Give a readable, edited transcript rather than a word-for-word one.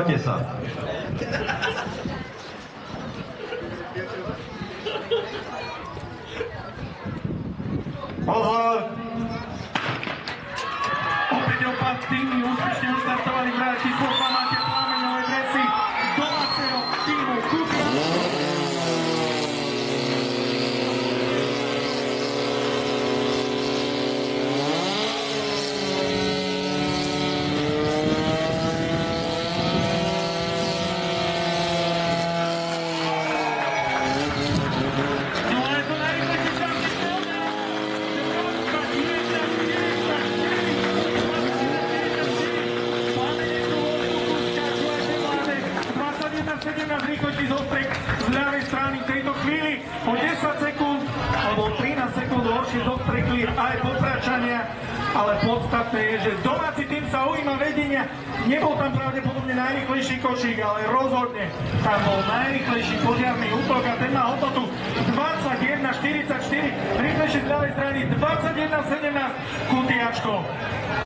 Pripravte sa. Pozor! Opäť opad týmy úspešne odstartovali hráč číslo 2 máte plameňové dresy domáceho týmu Kukla. Rýchlosti zostrek z ľavej strany v tejto chvíli o 10 sekúnd alebo 13 sekúnd horšie zostrekli aj Popračania, ale podstatné je, že domáci tým sa ujíma vedenia. Nebol tam pravdepodobne najrýchlejší košík, ale rozhodne tam bol najrýchlejší požiarný útok a ten má hodnotu 21:44, rýchlejší z ľavej strany 21:17 Kutiačko.